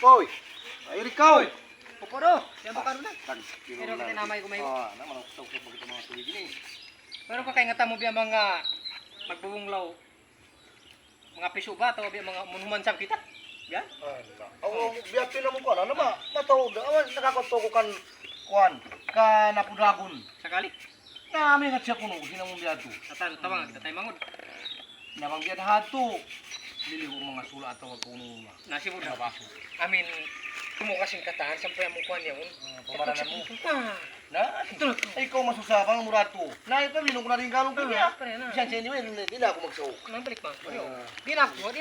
Koy. Ay ikaw. Pupudo. Siya ba karon na? Pero kita namay ko may. Ah, naman ang tawag mo kita mga tuwig ini. Pero pa kay ngata mo biya mga magbubunglaw. Mga piso ba to biya mga munumansam kita. Biya? Aw, biyatin na mo ko ano ba? Matawag. Awan nakakatuko ko kan kuan ka napudragon. Sakali. Nami nga siya kuno sinamong biyato. Tawang tatay mangod. Namang biyan hato. Dili ko mga sula ato wag kuno. Nasi mo na ba? Amin kasing katahan sampai mo kuan yaon. Pamaranan mo. Na, Ay ikaw masusabang murato. Na ito linong ko na rin galong kanya. na. Siyan siya anyway, hindi na ako magsaw. Nang balik pa. Di ra ko.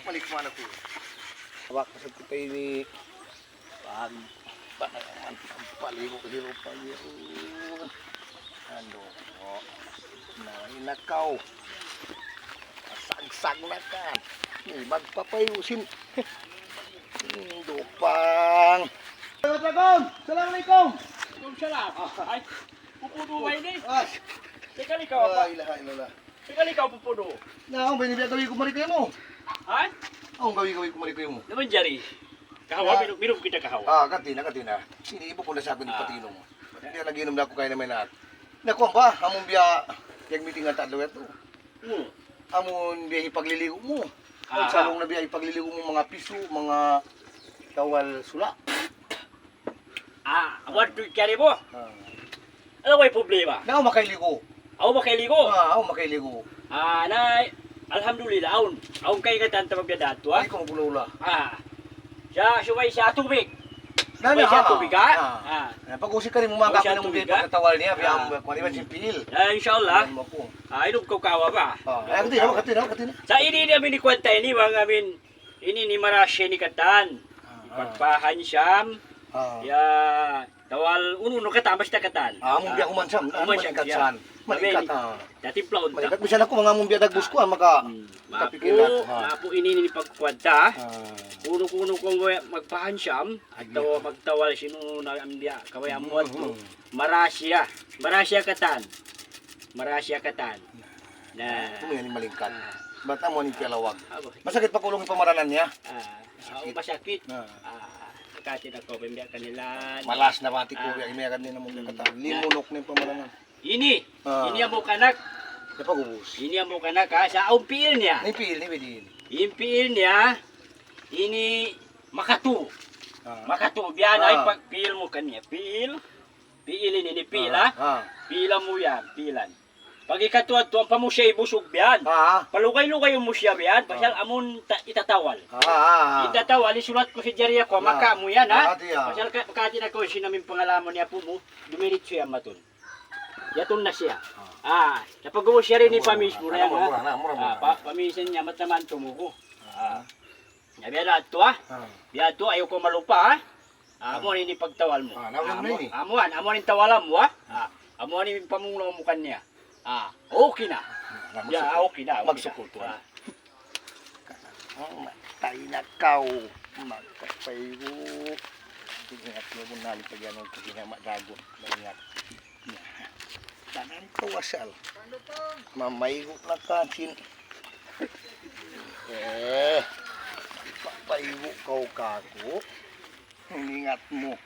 Balik man ako. Hawak sa kutay ni paligo ko dito pa yun. Ano ko? Nainakaw. Sagsag na ka. Magpapayusin. Dupang. Dragon! Assalamualaikum! Salam. Ay, pupudo ba ini? Ah, Teka ikaw apa? ilaha illallah. Teka ikaw pupudo. Na, ang binibigay gawin ko marikoy mo. Ay, Ang gawin ko marikoy mo. naman jari. Kahawa, minum kita kahawa. Ah, katina. Siniibo ko na sa akin ni Patino mo. Hindi na naginom na ako kaya naman na. Nakuha ba? Among biya, yung meeting nga talo ito. Amon biya ipagliligo mo. Ang salong na biya ipagliligo mo mga piso, mga kawal sula. Awad tu kari mo. Ah. Ano may problema? Na ako makailigo. Ako makailigo. Ako makailigo. Na, alhamdulillah, aun kay katan tamag dato. Ay, kung bulula. Siya suway sa tubig. Nana, siya tubig ha? Pag-usik ka rin mo mga Siya kapin ng tubig, biya pagkatawal niya. Biya ang kuwaliman si Pil. Inshallah. Ano po? Inom ko kawa ba? Ay, katina. Sa ini namin ni kwenta ini, mga amin, ini ni marasya ni katan. Pagpahan siyam. Ya, tawal uno kata basta katan. Among biya umansam. Malikat san. Malikat. Dati plaun ta. Malikat bisan ako mga among biya dagbus ko maka kapikilat. Mapo ini ni pagkwenta. Kuno ko magpahan siyam atau magtawal sino na ambiya kaway amuat mo. Marasya katan. Marasya katan. Na Kumayan ni malingkat. Bata mo ni kalawag. Masakit pa kulong pamaranan niya. masakit. Kasi ako pembiak kanila. Malas na bati ko ay may kanina mo kata. Limunok ni pamaranan. Ini amo kanak. Napagubos. Ini amo kanak ha sa umpil niya. Ni Pil. Impil niya ini makatu. Makatu biyan ay pagpil mo kanya. Pil ini pil ha. Pila mo yan, pilan. Pag ikatuad to, ang pamusya ibusog biyan. Palukay-lukay yung musya biyan, pasyal amon itatawal. Itatawal, isulat ko si Jeriya ko, maka mo yan ha. Pasyal pagkatin ako, sinamin pangalaman niya po mo, dumirit siya matun. Yatun na siya. Napag-uwas siya rin ni Pamis mo na yan ha. Pamisin niya, mataman tumuko. Biyan na ito ha. Biyan ito, ayaw ko malupa ha. Amon ini pagtawal mo. Amon ini tawalan mo ha. Amon ini pamunglaw mo kanya. Okay na. Okay na. Magsukutuan. Matay na kaw. Magpapayo. Ingat mo mong nalipagyan ng kaginamadagon. Ingat. Tanan ko wasal. Mamaygo na kansin. Papayo kaw kako. Ingat mo.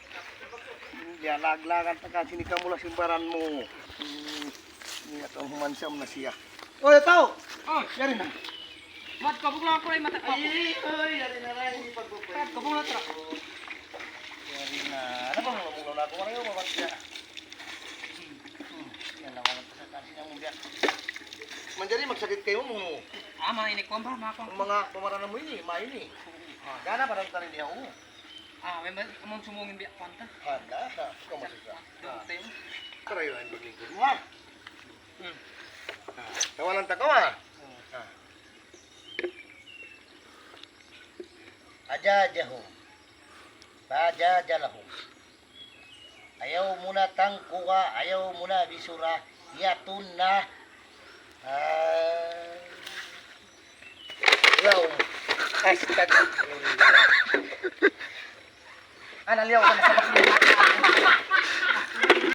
Laglagan na kansin ikaw mula simbaran mo. Ingat ang humansam na siya. Oy, tao! Yari na. Mat kabog lang ako ay mata. Ay, yari na rin. Pagpupay. Kabog na tra. Yari na. Ano bang mamulaw na ako? Ano yung mabat siya? Yan lang ako sa kasi niya mong biyak. Manjari, magsakit kayo mo. Mainik ko ba? Ang mga pamaranan mo ini, ini. Gana pa rin tayo niya. May among sumungin biya kwanta. Handa. Ikaw masisa. Tayo. Karayo ang paglingkod mo ha. Tawalan ta ko ha. Ajajahum. Pajajalahum. Ayaw muna tangkuha, ayaw muna bisura, yatun na. Ayaw. Hashtag. Naliyaw ka na sa bakit.